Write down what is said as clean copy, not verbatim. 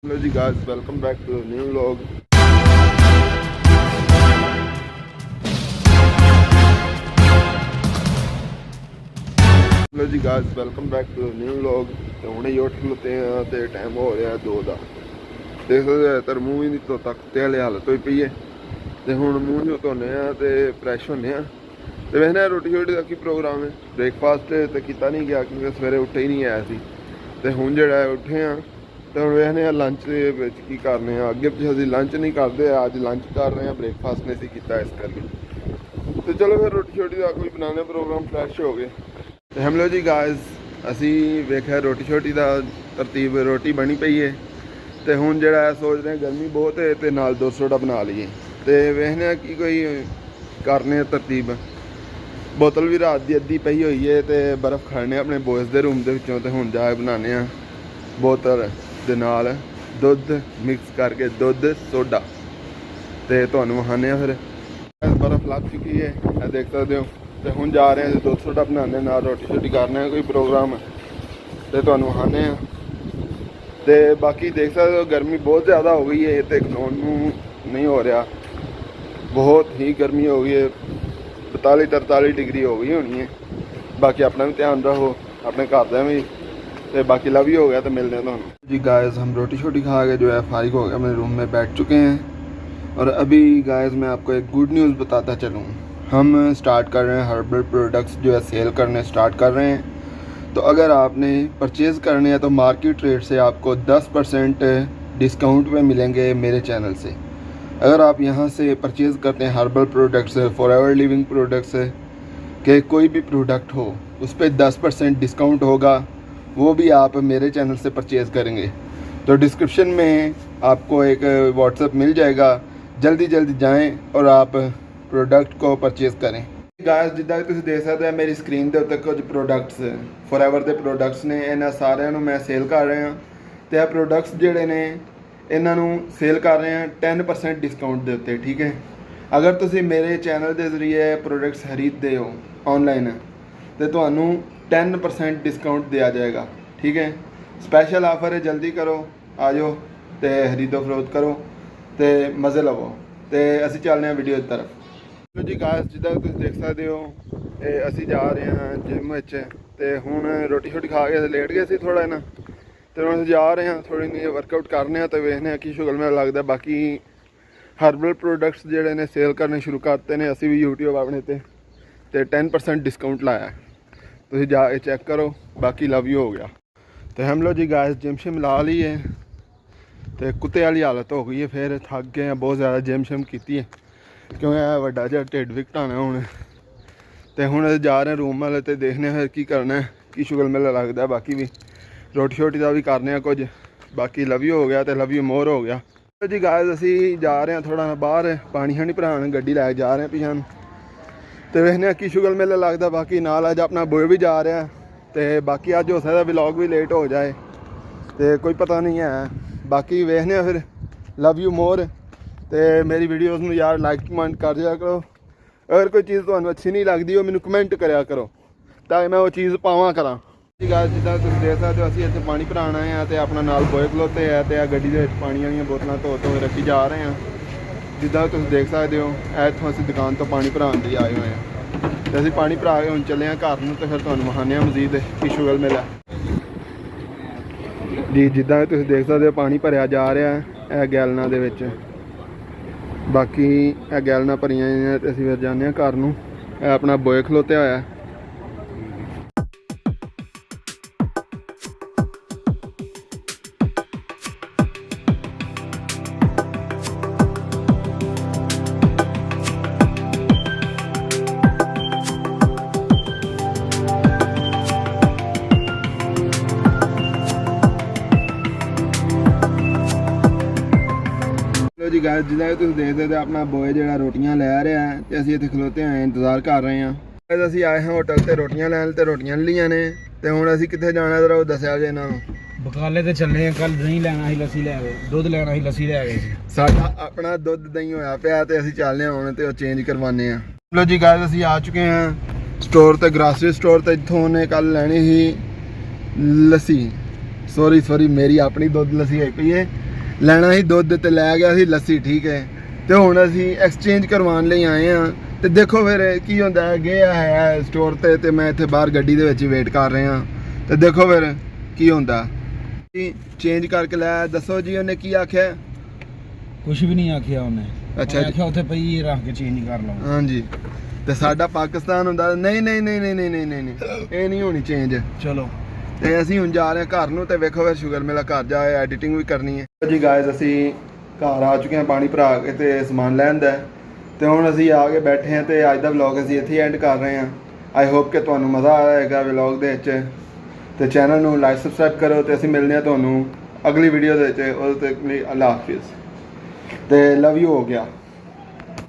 Hello ji guys, welcome back to the new vlog। Hello ji guys, welcome back to the new vlog. तो हुणे ही उठ खलोते हैं तो time हो रहा 2 ਦਾ। देख सकते हो तर मूँह ही नहीं धोता, कुत्ते वाली हालत होई पई है। तो हुण मूँह जो धोने तो फ्रैश होने तो वैसे रोटी शोटी का की प्रोग्राम है। ब्रेकफास्ट तो किया नहीं गया क्योंकि सवेरे उठे ही नहीं आया सी। तो हुण जिहड़ा उठे हैं तो हुण वेखने लंच की करने अगे पिछे असीं लंच नहीं करते, अज लंच कर रहे हैं, ब्रेकफास्ट नहीं किया इस करके। तो चलो फिर रोटी शोटी का कोई बनाने प्रोग्राम फ्रैश हो गए। तो हेलो जी गाइस, असी वेख्या रोटी शोटी का तरतीब रोटी बनी पई है। तो हुण जिहड़ा सोच रहे हैं गर्मी बहुत है तो नाल 2 सोडा बना लीए। तो वेखने कि कोई करने तरतीब। बोतल भी रात की अद्धी पई हुई है तो बर्फ़ खड़ने अपने बॉयज़ के रूम के विचों। तो हुण जा बनाने बोतल दे नाल दुध मिक्स करके दुध सोडा तो तुहानूं वखाने फिर बर्फ़ लग चुकी है, देख सकते हो। तो हुण जा रहे हैं 2 सोडा बनाने ना रोटी शोटी करने कोई प्रोग्राम तो तुहानूं वखाने तो बाकी देख सकते हो गर्मी बहुत ज़्यादा हो गई है तो खलोण नहीं हो रहा, बहुत ही गर्मी हो गई है। 42-43 डिग्री हो गई होनी है। बाकी अपना भी ध्यान रखो, अपने घर का भी। तो बाकी लव ही हो गया। तो मिलते हैं तुहानूं जी गाइस। हम रोटी शोटी खा के जो है फारिग हो गया, अपने रूम में बैठ चुके हैं। और अभी गाइस मैं आपको एक गुड न्यूज़ बताता चलूँ। हम स्टार्ट कर रहे हैं हर्बल प्रोडक्ट्स जो है सेल करने स्टार्ट कर रहे हैं। तो अगर आपने परचेज़ करने हैं तो मार्केट रेट से आपको 10% डिस्काउंट में मिलेंगे मेरे चैनल से। अगर आप यहाँ से परचेज़ करते हैं herbal products, forever living products के कोई भी प्रोडक्ट हो उस पर 10% डिस्काउंट होगा, वो भी आप मेरे चैनल से परचेज़ करेंगे। तो डिस्क्रिप्शन में आपको एक व्हाट्सएप मिल जाएगा, जल्दी जल्दी जाएं और आप प्रोडक्ट को परचेज़ करें। गाइस जिद्दां कि तुसीं देख सकते हैं मेरी स्क्रीन के उत्ते कुछ प्रोडक्ट्स फॉरएवर के प्रोडक्ट्स ने, इन्हां सारिਆਂ ਨੂੰ मैं सेल कर रहे हैं। तो यह प्रोडक्ट्स जिहड़े ने इन्हां ਨੂੰ सेल कर रहे हैं 10% डिस्काउंट के उत्ते, ठीक है। अगर तुसीं मेरे चैनल के जरिए प्रोडक्ट्स खरीदते हो ऑनलाइन तो तुहानूं 10% डिस्काउंट दिया जाएगा, ठीक है। स्पैशल ऑफर है, जल्दी करो, आ जाओ तो खरीदो फरोख्त करो तो मज़े लवो। तो असीं चलने हैं वीडियो की तरफ। चलो जी गाइस, जिद्दां तुसीं देख सकते हो असीं जा रहे हैं जिम विच। ते हुण रोटी शोटी खा के लेट गए सी थोड़ा ना, तो हुण जा रहे हैं थोड़ी नहीं वर्कआउट करने तो वेखने कि शुगल मेला लगता। बाकी हर्बल प्रोडक्ट्स जिहड़े ने सेल करने शुरू करते हैं। असीं भी यूट्यूब अपने ते 10% डिस्काउंट लाया, तुसीं जाके चैक करो। बाकी लव यू हो गया। तो हम लो जी गाइस जिम शिम ला ली है तो कुत्ते वाली हालत हो गई है। फिर थक गए हैं बहुत ज़्यादा, जिम शिम की है क्योंकि वड्डा जिहा ढिड भी घटाना हुण। तो हुण जा रहे हैं रूम वाले तो देखने फिर की करना है, की शुगल मेला लगता। बाकी भी रोटी शोटी का भी करने कुछ। बाकी लव यू हो गया तो लव यू मोर हो गया। तो जी गाइस असीं जा रहे हैं थोड़ा बाहर पानी शानी भरान, गड्डी लै जा रहे हैं पिछां। तो वेखने की शुगल मेला लगता। बाकी नाल अज अपना बॉय भी जा रहा है। तो बाकी अज हो सकता व्लॉग भी लेट हो जाए, तो कोई पता नहीं है। बाकी वेखने फिर लव यू मोर। तो मेरी वीडियोज़ में यार लाइक कमेंट कर दिया करो। अगर कोई चीज़ तुहानूं अच्छी नहीं लगती हो मैनूं कमेंट कराया करो ताकि मैं वो चीज़ पावां करा। जी गाइस जिद्दां तुसीं देख सकते हो असीं इत्थे पानी भराण आए हैं तो अपना नाल बॉय खलोते हैं तो गड्डी दे विच पानी वालियां बोतलां धो रखी जा रहे हैं। जिद्दां तुसीं देख सकते हो इत्थों असीं दुकान तो पानी भराण लई आए हुए हैं। तो असीं पानी भरा के हुण चले हैं घर नूं। तो फिर तुहानूं विखाने मजीद कि शुगल मेला जी। जिद्दां तुसीं देख सकते हो पानी भरिया जा रहा है यह गैलनां दे विच। बाकी यह गैलनां भरियां तो असीं फिर जाने घर नूं। अपना बॉय खलोते होया जी गाइस जिद्दां तुसीं देखदे तो अपना बॉय जिहड़ा रोटियां लै रहा है तो असीं इत्थे खलोते हैं इंतज़ार कर रहे हैं। असीं आए हैं होटल ते रोटियां लैन ते रोटियां लियां ने। तो हुण असीं कित्थे जाना जरा दस्सिया जे इन्हां नूं। बकाले ते चले कल दही लैना ही लस्सी लै आए, दुध लैना ही लस्सी लै आए। साडा अपना दुध दही होया पिया ते असीं चलने हुण ते चेंज करवाने आ। लो जी गाइस असीं आ चुके हैं स्टोर ते, ग्रासरी स्टोर ते। इत्थों उन्हें कल लैनी ही लस्सी, सॉरी मेरी अपनी दुध लस्सी आई पई है ਲੈਣਾ ਸੀ ਦੁੱਧ ਤੇ ਲੈ ਗਿਆ ਸੀ ਲੱਸੀ, ਠੀਕ ਹੈ। ਤੇ ਹੁਣ ਅਸੀਂ ਐਕਸਚੇਂਜ ਕਰਵਾਉਣ ਲਈ ਆਏ ਆ ਤੇ ਦੇਖੋ ਫਿਰ ਕੀ ਹੁੰਦਾ ਹੈ। ਗਿਆ ਹੈ ਸਟੋਰ ਤੇ ਮੈਂ ਇੱਥੇ ਬਾਹਰ ਗੱਡੀ ਦੇ ਵਿੱਚ ਹੀ ਵੇਟ ਕਰ ਰਿਹਾ ਤੇ ਦੇਖੋ ਫਿਰ ਕੀ ਹੁੰਦਾ। ਚੇਂਜ ਕਰਕੇ ਲੈ, ਦੱਸੋ ਜੀ ਉਹਨੇ ਕੀ ਆਖਿਆ? ਕੁਝ ਵੀ ਨਹੀਂ ਆਖਿਆ ਉਹਨੇ। ਅੱਛਾ ਜੀ, ਆਖਿਆ ਉੱਥੇ ਪਈ ਰੱਖ ਕੇ ਚੇਂਜ ਕਰ ਲਓ। ਹਾਂਜੀ। ਤੇ ਸਾਡਾ ਪਾਕਿਸਤਾਨ ਹੁੰਦਾ ਨਹੀਂ ਨਹੀਂ ਨਹੀਂ ਨਹੀਂ ਨਹੀਂ ਨਹੀਂ ਨਹੀਂ, ਇਹ ਨਹੀਂ ਹੋਣੀ ਚੇਂਜ। ਚਲੋ ਤੇ ਅਸੀਂ ਹੁਣ ਜਾ ਰਹੇ ਹਾਂ ਘਰ ਨੂੰ ਤੇ ਵੇਖੋ ਫਿਰ ਸ਼ੂਗਰ ਮੇਲਾ ਘਰ ਜਾ ਐਡੀਟਿੰਗ ਵੀ ਕਰਨੀ ਹੈ ਜੀ। ਗਾਇਜ਼ ਅਸੀਂ ਘਰ ਆ ਚੁੱਕੇ ਹਾਂ ਪਾਣੀ ਭਰਾ ਕੇ ਤੇ ਸਮਾਨ ਲੈਣ ਦਾ ਤੇ ਹੁਣ ਅਸੀਂ ਆ ਕੇ ਬੈਠੇ ਹਾਂ ਤੇ ਅੱਜ ਦਾ ਵਲੌਗ ਅਸੀਂ ਇੱਥੇ ਐਂਡ ਕਰ ਰਹੇ ਹਾਂ। ਆਈ ਹੋਪ ਕਿ ਤੁਹਾਨੂੰ ਮਜ਼ਾ ਆਏਗਾ ਵਲੌਗ ਦੇ ਵਿੱਚ ਤੇ ਚੈਨਲ ਨੂੰ ਲਾਈਕ ਸਬਸਕ੍ਰਾਈਬ ਕਰੋ ਤੇ ਅਸੀਂ ਮਿਲਦੇ ਹਾਂ ਤੁਹਾਨੂੰ ਅਗਲੀ ਵੀਡੀਓ ਦੇ ਵਿੱਚ। ਉਹਦੇ ਤੱਕ ਲਈ ਅੱਲਾ ਹਾਫਿਜ਼ ਤੇ ਲਵ ਯੂ ਹੋ ਗਿਆ।